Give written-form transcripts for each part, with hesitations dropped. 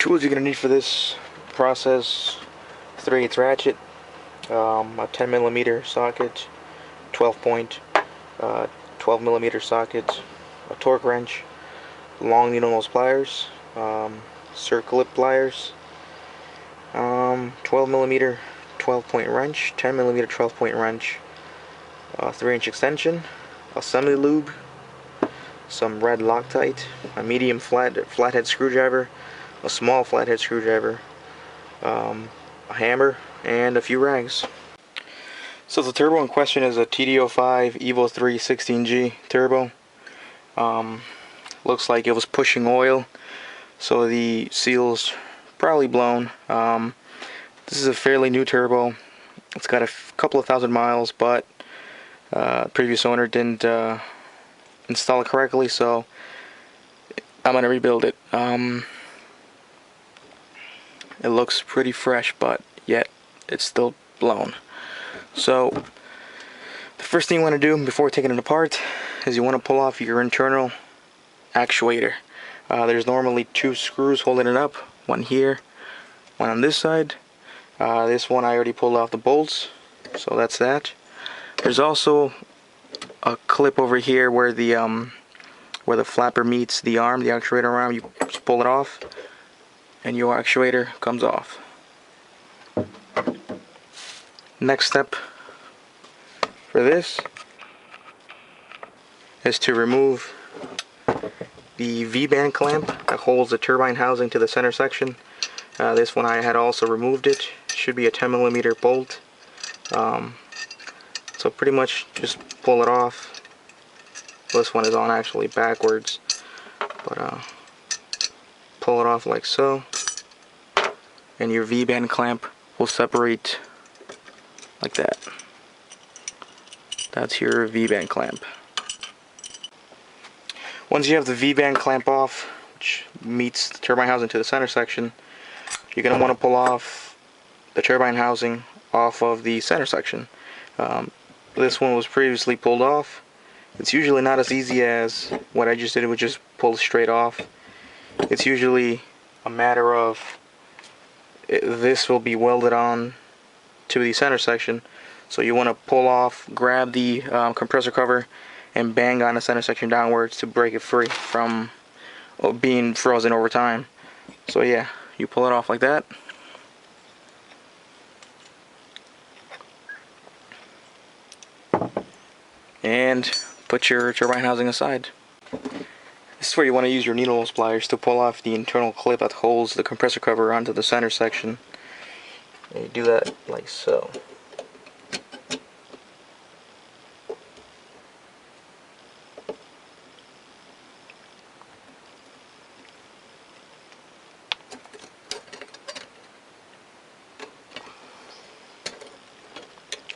Tools you're going to need for this process: 3/8 ratchet, a 10mm socket, 12 point, 12mm socket, a torque wrench, long needle nose pliers, circlip pliers, 12mm 12-point wrench, 10mm 12-point wrench, a 3-inch extension, a semi-lube, some red Loctite, a medium flathead screwdriver, a small flathead screwdriver, a hammer, and a few rags. So the turbo in question is a TD05 Evo 3 16G turbo. Looks like it was pushing oil, so the seal's probably blown. This is a fairly new turbo. It's got a couple of thousand miles, but previous owner didn't install it correctly, so I'm gonna rebuild it. It looks pretty fresh, but yet it's still blown. So the first thing you want to do before taking it apart is you want to pull off your internal actuator. There's normally 2 screws holding it up, one here, one on this side. This one I already pulled off the bolts, so that's that. There's also a clip over here where the flapper meets the arm, the actuator arm. You just pull it off and your actuator comes off. Next step for this is to remove the V-band clamp that holds the turbine housing to the center section. This one I had also removed it. It should be a 10mm bolt. So pretty much just pull it off. This one is on actually backwards, but pull it off like so, and your V-band clamp will separate like that. That's your V-band clamp. Once you have the V-band clamp off, which meets the turbine housing to the center section, you're going to want to pull off the turbine housing off of the center section. This one was previously pulled off. It's usually not as easy as what I just did, which just pull straight off. It's usually a matter of this will be welded on to the center section, so you want to pull off, grab the compressor cover, and bang on the center section downwards to break it free from being frozen over time. So yeah, you pull it off like that. And put your turbine housing aside. This is where you want to use your needle nose pliers to pull off the internal clip that holds the compressor cover onto the center section. And you do that like so.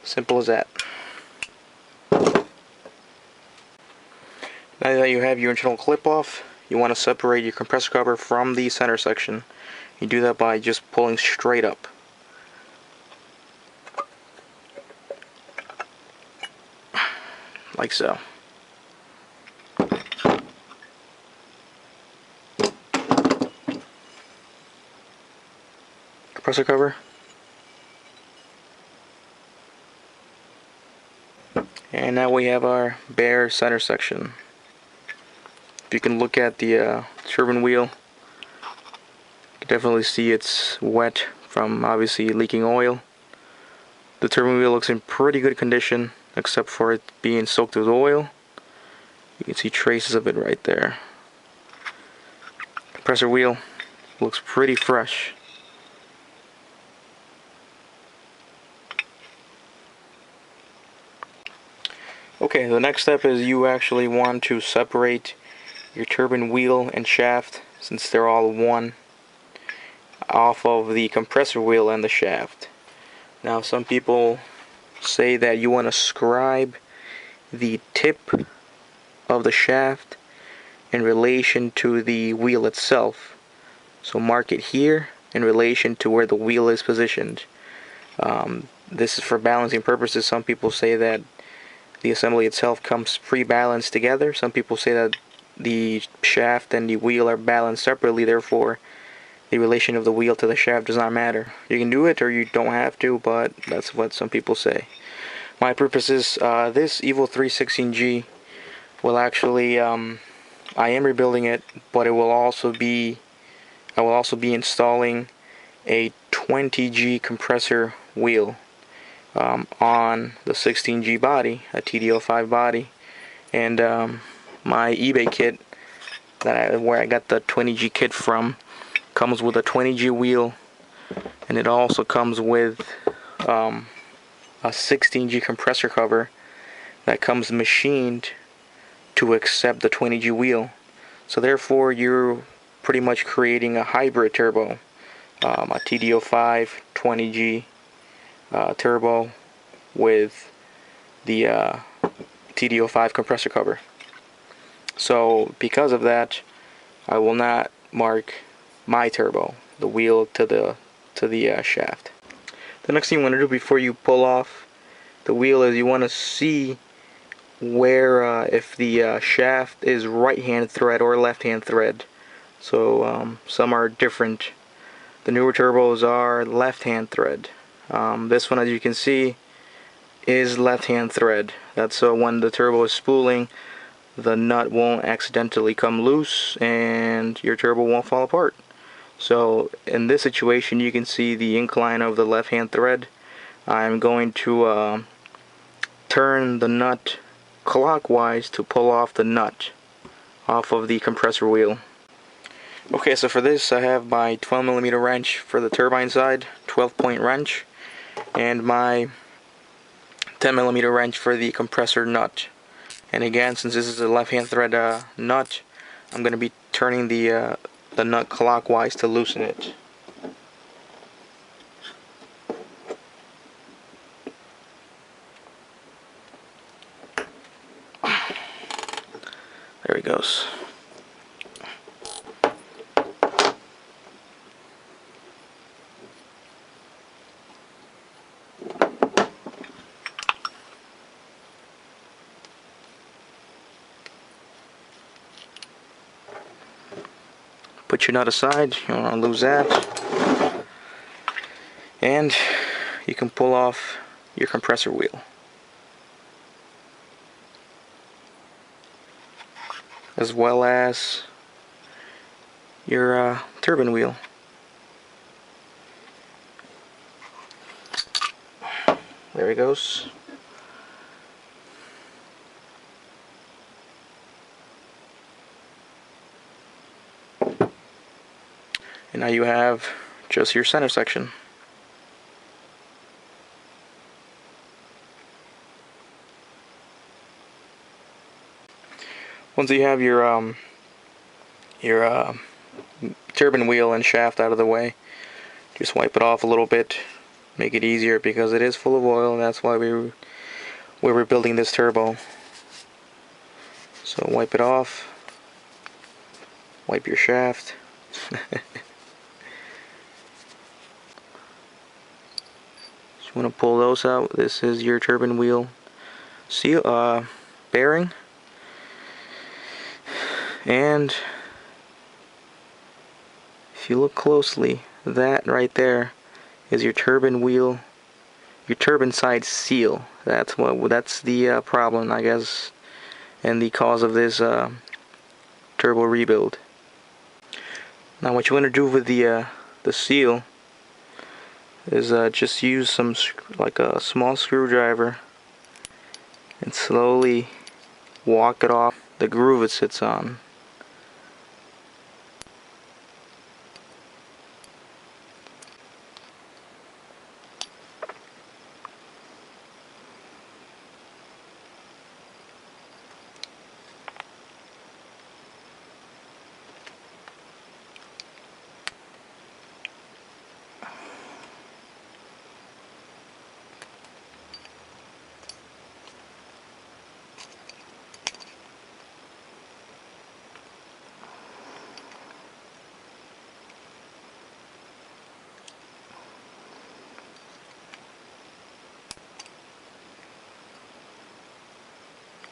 Simple as that. Now that you have your internal clip off, you want to separate your compressor cover from the center section. You do that by just pulling straight up. Like so. Compressor cover. And now we have our bare center section. If you can look at the turbine wheel, you can definitely see it's wet from obviously leaking oil. The turbine wheel looks in pretty good condition, except for it being soaked with oil. You can see traces of it right there. Compressor wheel looks pretty fresh. Okay, the next step is you actually want to separate your turbine wheel and shaft, since they're all one, off of the compressor wheel and the shaft. Now some people say that you want to scribe the tip of the shaft in relation to the wheel itself. So mark it here in relation to where the wheel is positioned. This is for balancing purposes. Some people say that the assembly itself comes pre-balanced together. Some people say that the shaft and the wheel are balanced separately, therefore the relation of the wheel to the shaft does not matter. You can do it or you don't have to, but that's what some people say. My purpose is this Evo 316G will actually, I am rebuilding it, but it will also be, I will also be installing a 20G compressor wheel on the 16G body, a TD05 body, and my eBay kit where I got the 20G kit from comes with a 20G wheel, and it also comes with a 16G compressor cover that comes machined to accept the 20G wheel. So therefore you're pretty much creating a hybrid turbo, a TD05 20G turbo with the TD05 compressor cover. So because of that, I will not mark my turbo, the wheel to the shaft. The next thing you want to do before you pull off the wheel is you want to see where if the shaft is right hand thread or left hand thread. So some are different. The newer turbos are left hand thread. This one, as you can see, is left hand thread. That's so when the turbo is spooling, the nut won't accidentally come loose and your turbo won't fall apart. So in this situation, you can see the incline of the left hand thread. I'm going to turn the nut clockwise to pull off the nut off of the compressor wheel. Okay, so for this I have my 12mm wrench for the turbine side, 12-point wrench, and my 10mm wrench for the compressor nut. And again, since this is a left hand thread nut, I'm going to be turning the nut clockwise to loosen it. There he goes. Put your nut aside, you don't want to lose that. And you can pull off your compressor wheel, as well as your turbine wheel. There he goes. And now you have just your center section. Once you have your turbine wheel and shaft out of the way, just wipe it off a little bit, make it easier because it is full of oil, and that's why we're rebuilding this turbo. So wipe it off, wipe your shaft. Just want to pull those out. This is your turbine wheel seal bearing, and if you look closely, that right there is your turbine wheel, your turbine side seal. That's the problem, I guess, and the cause of this turbo rebuild. Now what you want to do with the seal is just use like a small screwdriver and slowly walk it off the groove it sits on.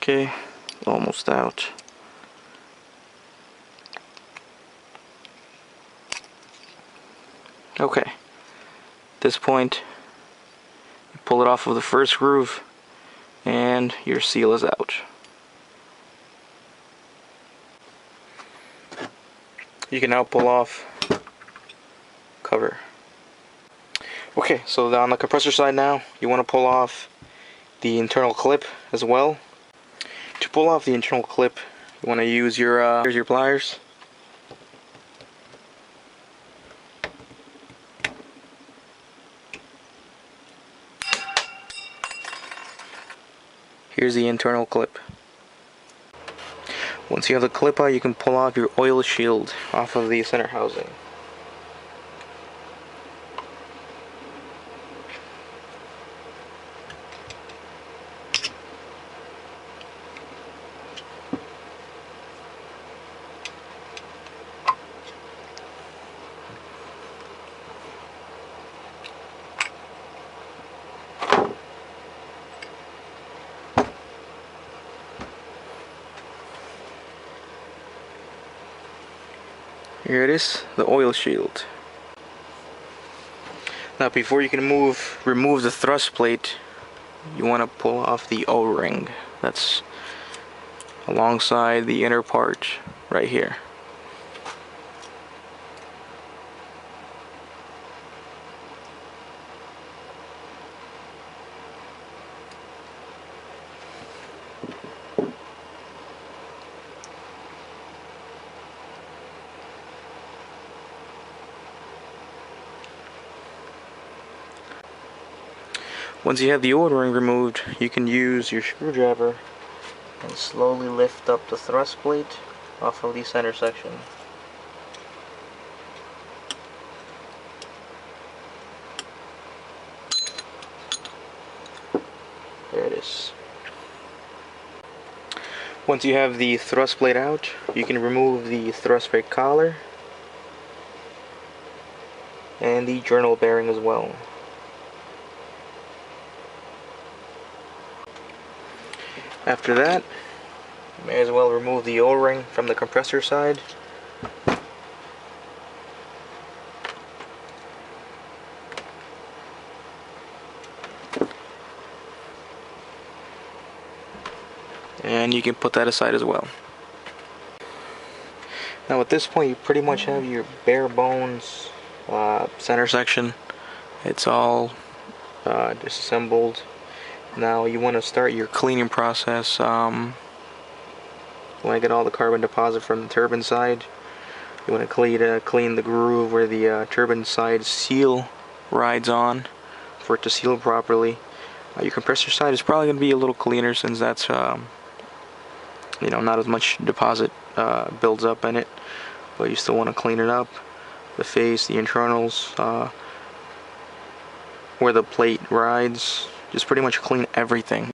Okay, almost out. Okay, at this point, you pull it off of the first groove, and your seal is out. You can now pull off cover. Okay, so on the compressor side now, you want to pull off the internal clip as well. To pull off the internal clip, you want to use here's your pliers. Here's the internal clip. Once you have the clip out, you can pull off your oil shield off of the center housing. Here it is, the oil shield. Now before you can remove the thrust plate, you want to pull off the O-ring that's alongside the inner part right here. Once you have the O-ring removed, you can use your screwdriver and slowly lift up the thrust plate off of the center section. There it is. Once you have the thrust plate out, you can remove the thrust plate collar and the journal bearing as well. After that, you may as well remove the O-ring from the compressor side. And you can put that aside as well. Now at this point you pretty much have your bare bones center section. It's all disassembled. Now you want to start your cleaning process. You want to get all the carbon deposit from the turbine side. You want to clean the groove where the turbine side seal rides on for it to seal properly. Your compressor side is probably going to be a little cleaner since that's you know, not as much deposit builds up in it, but you still want to clean it up. The face, the internals, where the plate rides, just pretty much clean everything.